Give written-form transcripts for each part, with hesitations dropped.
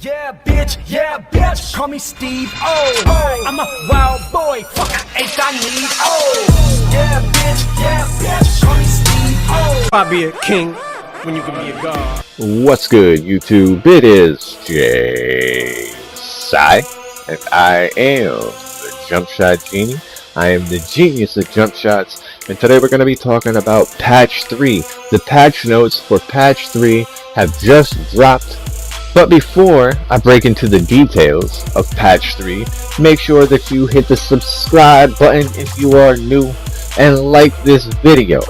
Yeah, bitch, call me Steve O. I'm a wild boy, fuck ain't I need O. Yeah, bitch, call me Steve O. I'll be a king when you can be a god. What's good, YouTube? It is JaeySi, and I am the Jump Shot Genie. I am the genius of jump shots, and today we're going to be talking about Patch 3. The patch notes for Patch 3 have just dropped. But before I break into the details of Patch 3, make sure that you hit the subscribe button if you are new and like this video.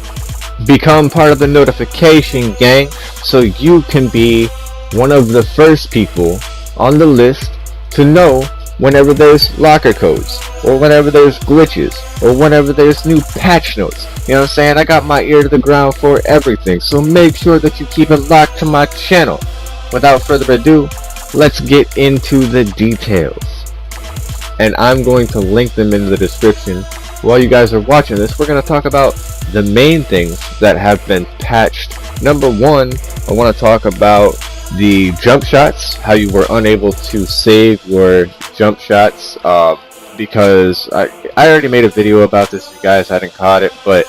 Become part of the notification gang so you can be one of the first people on the list to know whenever there's locker codes, or whenever there's glitches, or whenever there's new patch notes. You know what I'm saying? I got my ear to the ground for everything, so make sure that you keep it locked to my channel. Without further ado, let's get into the details. And I'm going to link them in the description. While you guys are watching this, we're going to talk about the main things that have been patched. Number one, I want to talk about the jump shots, how you were unable to save your jump shots, because I already made a video about this. You guys hadn't caught it, but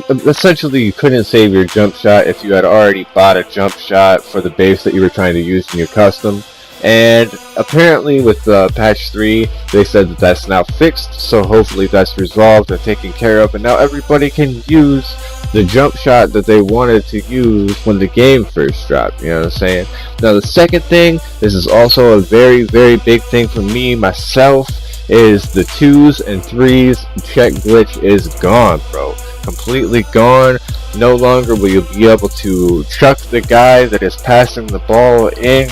essentially you couldn't save your jump shot if you had already bought a jump shot for the base that you were trying to use in your custom. And apparently with patch 3 they said that that's now fixed, so hopefully that's resolved and taken care of, and now everybody can use the jump shot that they wanted to use when the game first dropped. You know what I'm saying? Now the second thing, this is also a very big thing for me myself, is the 2s and 3s check glitch is gone, bro. Completely gone. No longer will you be able to chuck the guy that is passing the ball in,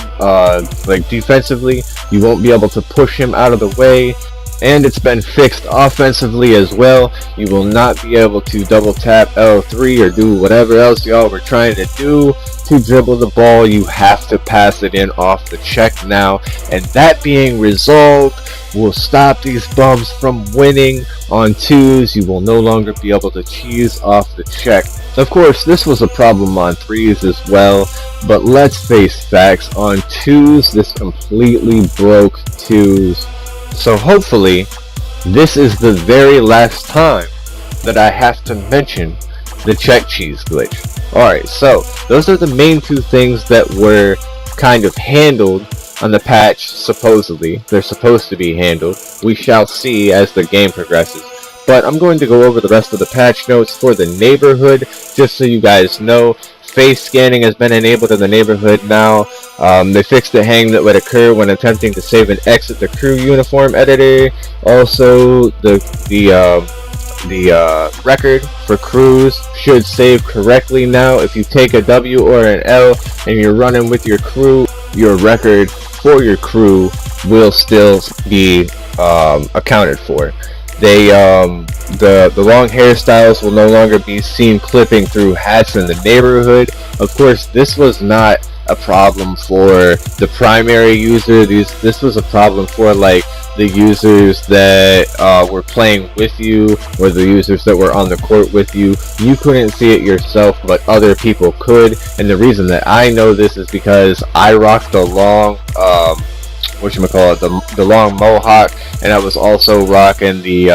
like defensively. You won't be able to push him out of the way, and it's been fixed offensively as well. You will not be able to double tap L3 or do whatever else y'all were trying to do to dribble the ball. You have to pass it in off the check now, and that being resolved will stop these bums from winning on 2s. You will no longer be able to cheese off the check. Of course, this was a problem on 3s as well, but let's face facts, on 2s this completely broke 2s. So hopefully this is the very last time that I have to mention the check cheese glitch. Alright, so those are the main two things that were kind of handled on the patch. Supposedly they're supposed to be handled. We shall see as the game progresses, but I'm going to go over the rest of the patch notes for the neighborhood just so you guys know. Face scanning has been enabled in the neighborhood now. They fixed the hang that would occur when attempting to save and exit the crew uniform editor. Also, the record for crews should save correctly now. If you take a W or an L and you're running with your crew, your record for your crew will still be accounted for. They the long hairstyles will no longer be seen clipping through hats in the neighborhood. Of course, this was not a problem for the primary user. This was a problem for like the users that were playing with you, or the users that were on the court with you. You couldn't see it yourself, but other people could. And the reason that I know this is because I rocked the long the long mohawk, and I was also rocking the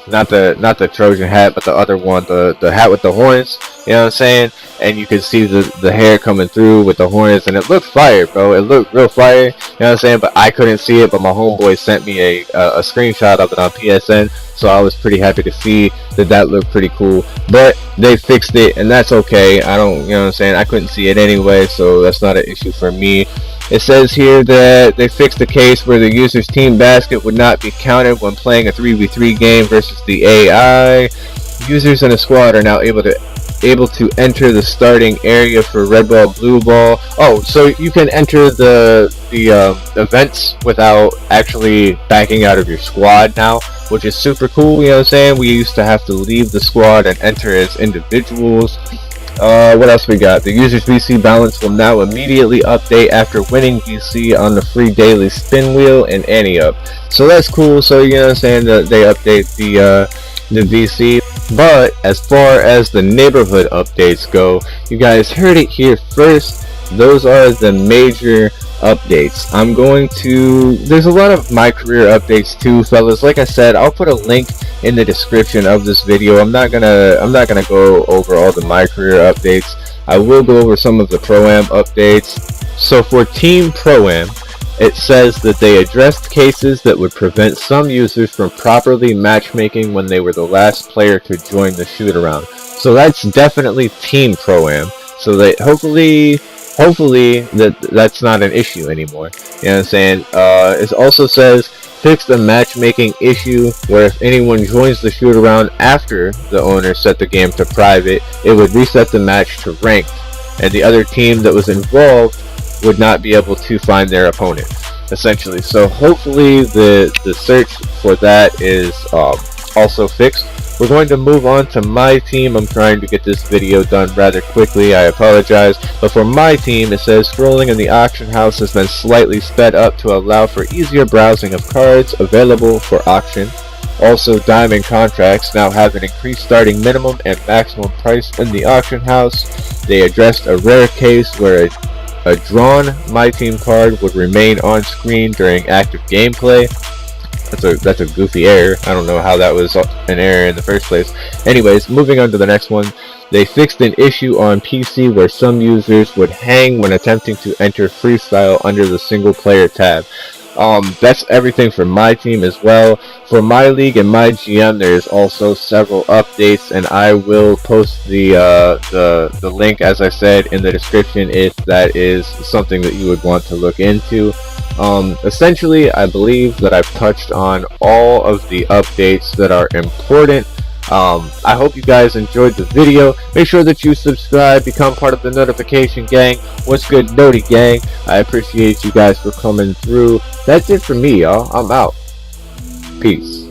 not the Trojan hat, but the other one, the hat with the horns. You know what I'm saying? And you could see the hair coming through with the horns, and it looked fire, bro. It looked real fire. You know what I'm saying? But I couldn't see it, but my homeboy sent me a screenshot of it on PSN, so I was pretty happy to see that looked pretty cool. But they fixed it, and that's okay. I don't, you know what I'm saying? I couldn't see it anyway, so that's not an issue for me. It says here that they fixed the case where the user's team basket would not be counted when playing a 3v3 game versus the AI. Users in a squad are now able to enter the starting area for red ball, blue ball. Oh, so you can enter the events without actually backing out of your squad now, which is super cool. You know what I'm saying? We used to have to leave the squad and enter as individuals. What else we got? The user's VC balance will now immediately update after winning VC on the free daily spin wheel and Ante Up. So that's cool. So you know what I'm saying, that they update the VC. But as far as the neighborhood updates go, you guys heard it here first. Those are the major updates. There's a lot of Mycareer updates too, fellas. Like I said, I'll put a link in the description of this video. I'm not gonna go over all the Mycareer updates. I will go over some of the Pro-Am updates. So for Team Pro-Am, it says that they addressed cases that would prevent some users from properly matchmaking when they were the last player to join the shoot-around. So that's definitely Team Pro-Am. So that hopefully that's not an issue anymore. You know what I'm saying? It also says fix the matchmaking issue where if anyone joins the shoot-around after the owner set the game to private, it would reset the match to ranked, and the other team that was involved would not be able to find their opponent, essentially. So hopefully the search for that is also fixed. We're going to move on to my team. I'm trying to get this video done rather quickly, I apologize. But for my team, it says scrolling in the auction house has been slightly sped up to allow for easier browsing of cards available for auction. Also, diamond contracts now have an increased starting minimum and maximum price in the auction house. They addressed a rare case where a drawn My Team card would remain on screen during active gameplay. That's a goofy error. I don't know how that was an error in the first place. Anyways, moving on to the next one. They fixed an issue on PC where some users would hang when attempting to enter freestyle under the single player tab. That's everything for my team as well. For my league and my GM, there's also several updates, and I will post the link, as I said, in the description if that is something that you would want to look into. Essentially, I believe that I've touched on all of the updates that are important. I hope you guys enjoyed the video. Make sure that you subscribe, become part of the notification gang. What's good, Noti gang? I appreciate you guys for coming through. That's it for me, y'all. I'm out. Peace.